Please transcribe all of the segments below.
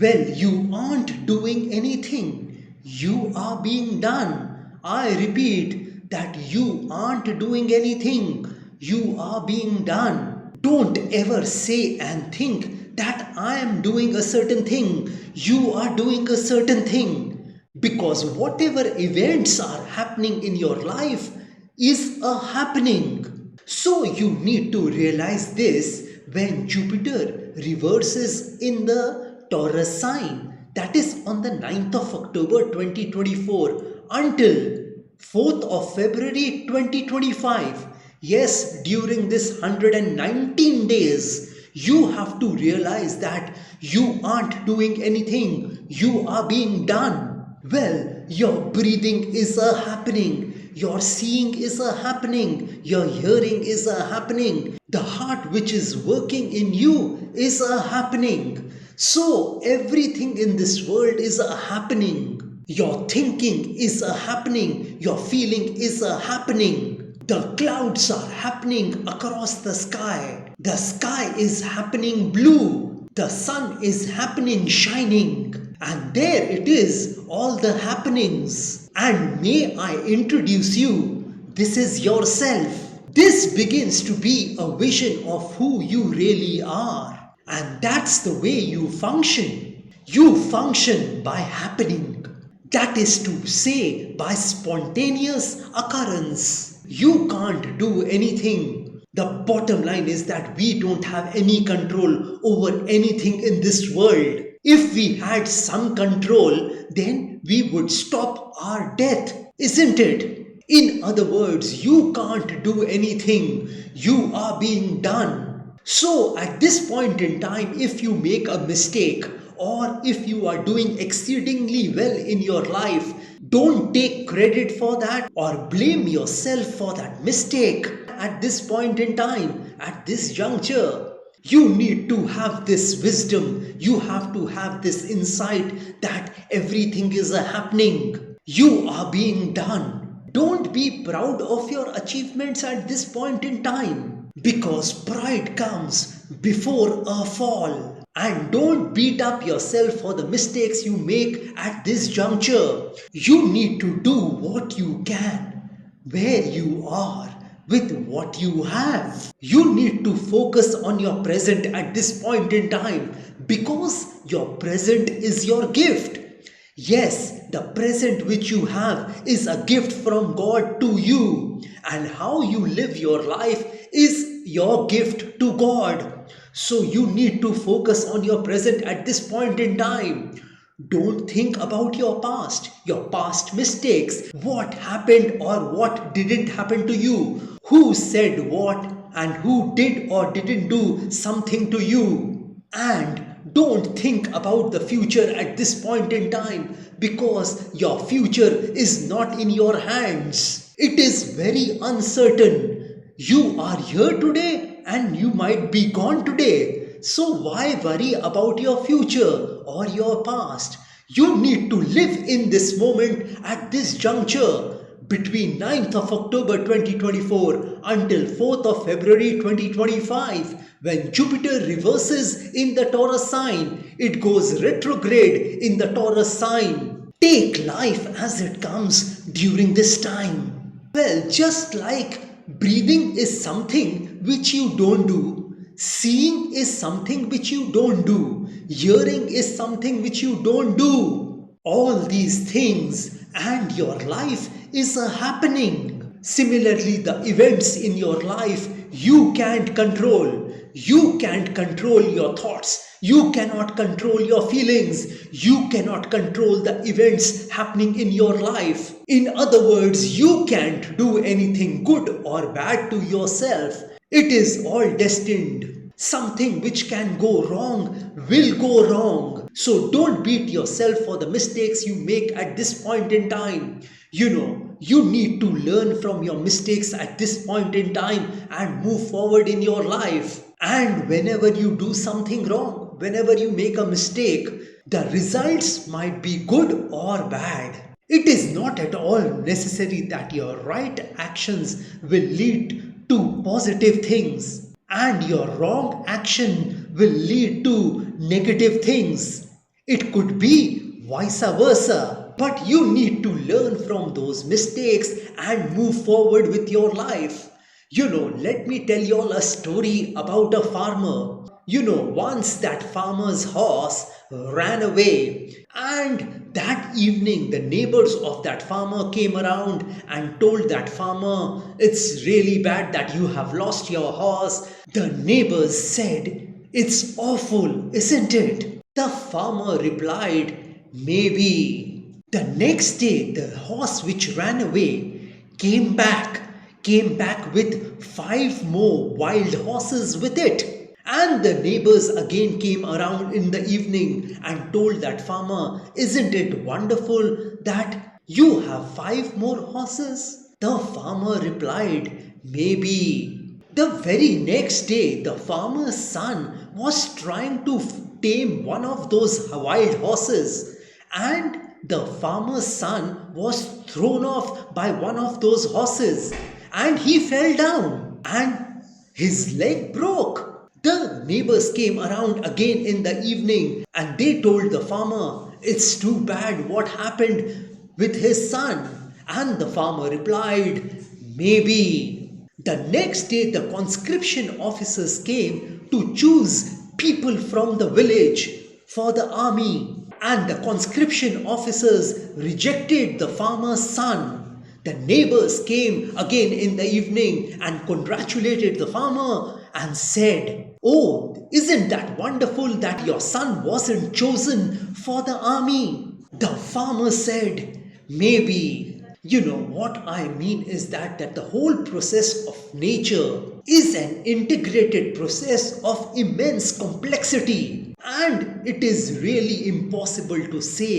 Well, you aren't doing anything. You are being done. I repeat that you aren't doing anything. You are being done. Don't ever say and think that I am doing a certain thing. You are doing a certain thing. Because whatever events are happening in your life is a happening. So you need to realize this when Jupiter reverses in the Taurus sign, that is on the 9th of October 2024 until 4th of February 2025. Yes, during this 119 days, you have to realize that you aren't doing anything, you are being done. Well, your breathing is a happening, your seeing is a happening, your hearing is a happening, the heart which is working in you is a happening. So everything in this world is a happening. Your thinking is a happening, your feeling is a happening. The clouds are happening across the sky. The sky is happening blue. The sun is happening shining. And there it is, all the happenings. And may I introduce you, this is yourself. This begins to be a vision of who you really are. And that's the way you function. You function by happening. That is to say, by spontaneous occurrence. You can't do anything. The bottom line is that we don't have any control over anything in this world. If we had some control, then we would stop our death, isn't it? In other words, you can't do anything. You are being done. So at this point in time, if you make a mistake or if you are doing exceedingly well in your life, don't take credit for that or blame yourself for that mistake at this point in time, at this juncture. You need to have this wisdom. You have to have this insight that everything is happening. You are being done. Don't be proud of your achievements at this point in time, because pride comes before a fall. And don't beat up yourself for the mistakes you make at this juncture. You need to do what you can, where you are, with what you have. You need to focus on your present at this point in time, because your present is your gift. Yes, the present which you have is a gift from God to you, and how you live your life is your gift to God. So you need to focus on your present at this point in time. Don't think about your past mistakes, what happened or what didn't happen to you, who said what and who did or didn't do something to you. And don't think about the future at this point in time, because your future is not in your hands. It is very uncertain. You are here today and you might be gone today. So why worry about your future or your past? You need to live in this moment at this juncture between 9th of October 2024 until 4th of February 2025, when Jupiter reverses in the Taurus sign. It goes retrograde in the Taurus sign. Take life as it comes during this time. Well, just like breathing is something which you don't do, seeing is something which you don't do, hearing is something which you don't do. All these things and your life is a happening. Similarly, the events in your life you can't control. You can't control your thoughts. You cannot control your feelings. You cannot control the events happening in your life. In other words, you can't do anything good or bad to yourself. It is all destined. Something which can go wrong will go wrong. So don't beat yourself for the mistakes you make at this point in time. You need to learn from your mistakes at this point in time and move forward in your life. And whenever you do something wrong, whenever you make a mistake, the results might be good or bad. It is not at all necessary that your right actions will lead to positive things and your wrong action will lead to negative things. It could be vice versa. But you need to learn from those mistakes and move forward with your life. Let me tell you all a story about a farmer. Once that farmer's horse ran away, and that evening the neighbors of that farmer came around and told that farmer, "It's really bad that you have lost your horse." The neighbors said, "It's awful, isn't it?" The farmer replied, "Maybe." The next day, the horse which ran away came back with 5 more wild horses with it. And the neighbors again came around in the evening and told that farmer, "Isn't it wonderful that you have 5 more horses?" The farmer replied, "Maybe." The very next day, the farmer's son was trying to tame one of those wild horses, and the farmer's son was thrown off by one of those horses, and he fell down and his leg broke. The neighbors came around again in the evening and they told the farmer, "It's too bad what happened with his son." And the farmer replied, "Maybe." The next day, the conscription officers came to choose people from the village for the army, and the conscription officers rejected the farmer's son. The neighbors came again in the evening and congratulated the farmer and said, "Oh, isn't that wonderful that your son wasn't chosen for the army?" The farmer said, "Maybe." What I mean is that the whole process of nature is an integrated process of immense complexity, and it is really impossible to say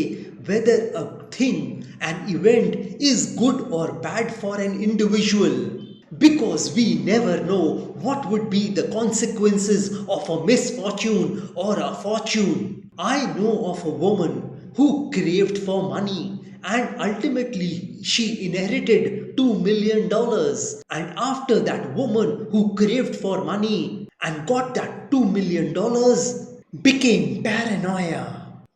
whether a thing, an event, is good or bad for an individual, because we never know what would be the consequences of a misfortune or a fortune. I know of a woman who craved for money, and ultimately she inherited $2 million. And after that woman who craved for money and got that $2 million became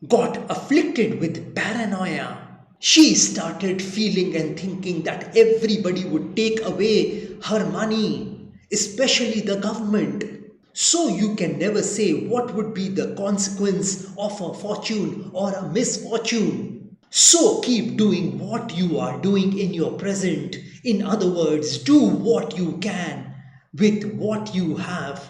got afflicted with paranoia. She started feeling and thinking that everybody would take away her money, especially the government. So you can never say what would be the consequence of a fortune or a misfortune. So keep doing what you are doing in your present. In other words, do what you can with what you have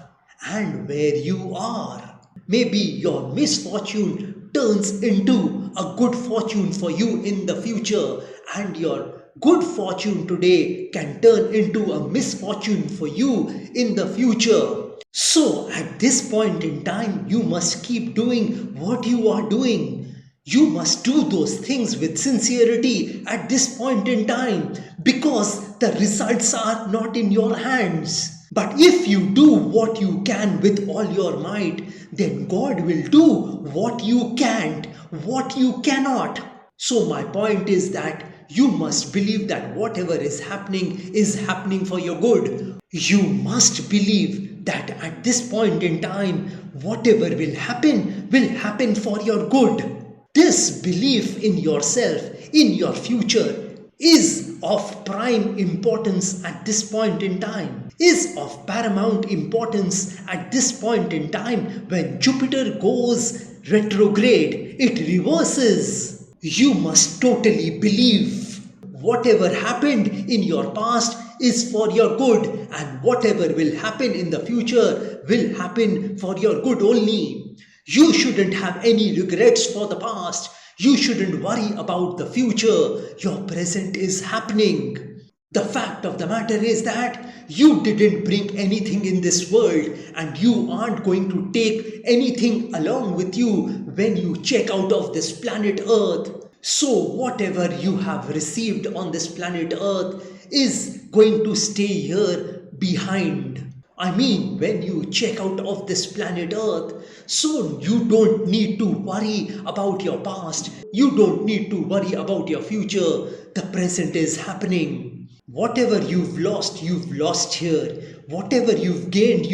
and where you are. Maybe your misfortune turns into a good fortune for you in the future, and your good fortune today can turn into a misfortune for you in the future. So at this point in time, you must keep doing what you are doing. You must do those things with sincerity at this point in time, because the results are not in your hands. But if you do what you can with all your might, then God will do what you can't, what you cannot. So my point is that you must believe that whatever is happening for your good. You must believe that at this point in time, whatever will happen for your good. This belief in yourself, in your future, is of prime importance at this point in time, is of paramount importance at this point in time. When Jupiter goes retrograde, it reverses. You must totally believe whatever happened in your past is for your good, and whatever will happen in the future will happen for your good only. You shouldn't have any regrets for the past. You shouldn't worry about the future. Your present is happening. The fact of the matter is that you didn't bring anything in this world, and you aren't going to take anything along with you when you check out of this planet Earth. So whatever you have received on this planet Earth is going to stay here behind. I mean, when you check out of this planet Earth, so you don't need to worry about your past. You don't need to worry about your future. The present is happening. Whatever you've lost here. Whatever you've gained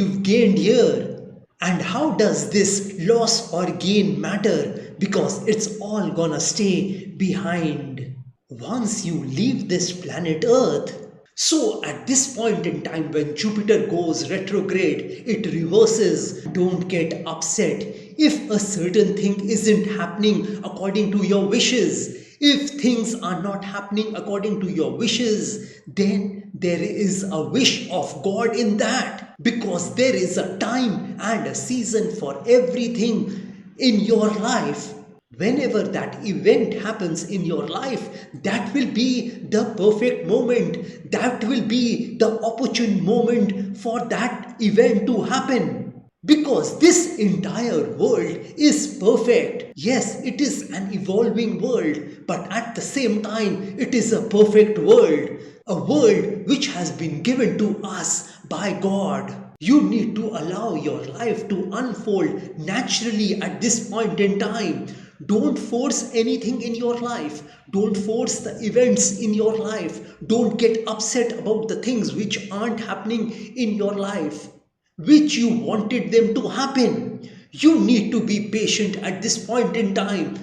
here. And how does this loss or gain matter? Because it's all gonna stay behind once you leave this planet Earth. So at this point in time when Jupiter goes retrograde, it reverses. Don't get upset if a certain thing isn't happening according to your wishes. If things are not happening according to your wishes, then there is a wish of God in that. Because there is a time and a season for everything in your life. Whenever that event happens in your life, that will be the perfect moment. That will be the opportune moment for that event to happen. Because this entire world is perfect. Yes, it is an evolving world, but at the same time, it is a perfect world. A world which has been given to us by God. You need to allow your life to unfold naturally at this point in time. Don't force anything in your life. Don't force the events in your life. Don't get upset about the things which aren't happening in your life, which you wanted them to happen. You need to be patient at this point in time.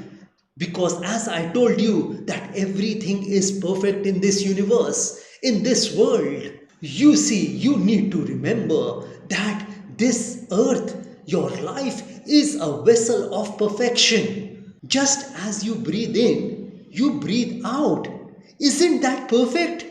Because as I told you that everything is perfect in this universe, in this world. You see, you need to remember that this earth, your life is a vessel of perfection. Just as you breathe in, you breathe out. Isn't that perfect?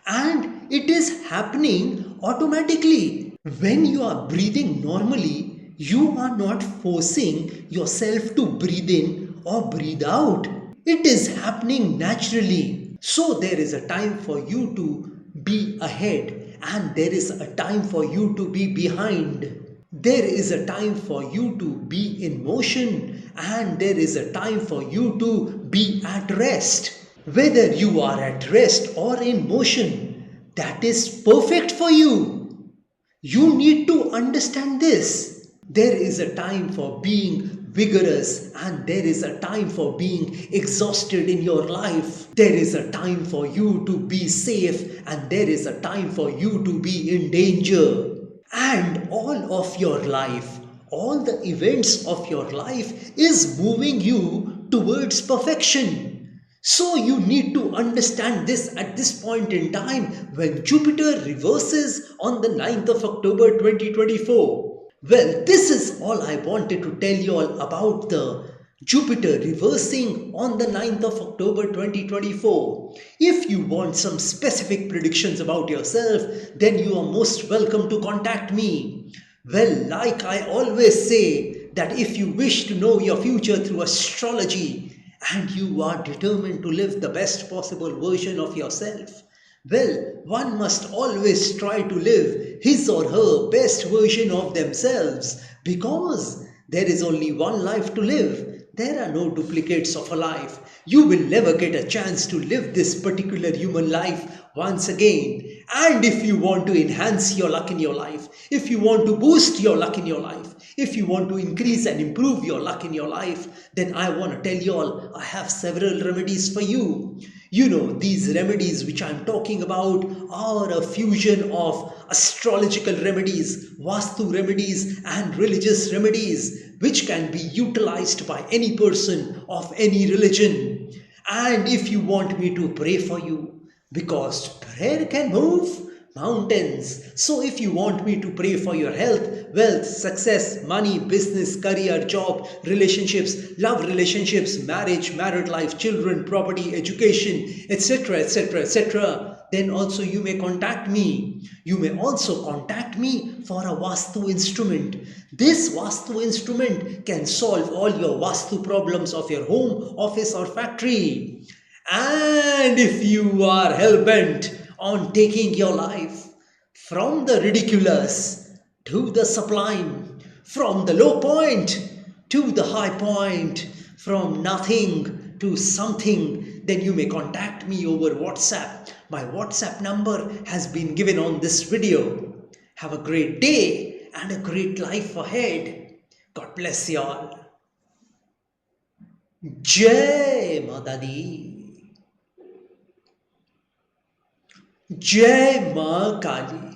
And it is happening automatically. When you are breathing normally, you are not forcing yourself to breathe in or breathe out. It is happening naturally. So there is a time for you to be ahead and there is a time for you to be behind. There is a time for you to be in motion and there is a time for you to be at rest. Whether you are at rest or in motion, that is perfect for you. You need to understand this. There is a time for being vigorous and there is a time for being exhausted in your life. There is a time for you to be safe and there is a time for you to be in danger. And all of your life, all the events of your life is moving you towards perfection. So you need to understand this at this point in time when Jupiter reverses on the 9th of October 2024. Well, this is all I wanted to tell you all about the Jupiter reversing on the 9th of October 2024. If you want some specific predictions about yourself, then you are most welcome to contact me. Well, like I always say, that if you wish to know your future through astrology and you are determined to live the best possible version of yourself, well, one must always try to live his or her best version of themselves because there is only one life to live. There are no duplicates of a life. You will never get a chance to live this particular human life once again. And if you want to enhance your luck in your life, if you want to boost your luck in your life, if you want to increase and improve your luck in your life, then I want to tell you all, I have several remedies for you. You know, these remedies which I'm talking about are a fusion of astrological remedies, Vastu remedies and religious remedies which can be utilized by any person of any religion. And if you want me to pray for you, because prayer can move mountains. So if you want me to pray for your health, wealth, success, money, business, career, job, relationships, love relationships, marriage, married life, children, property, education, etc., etc., etc., then also you may contact me. You may also contact me for a Vastu instrument. This Vastu instrument can solve all your Vastu problems of your home, office or factory. And if you are hell-bent on taking your life from the ridiculous to the sublime, from the low point to the high point, from nothing to something, then you may contact me over WhatsApp. My WhatsApp number has been given on this video. Have a great day and a great life ahead. God bless you all. Jai Mata Di. जय मां काली।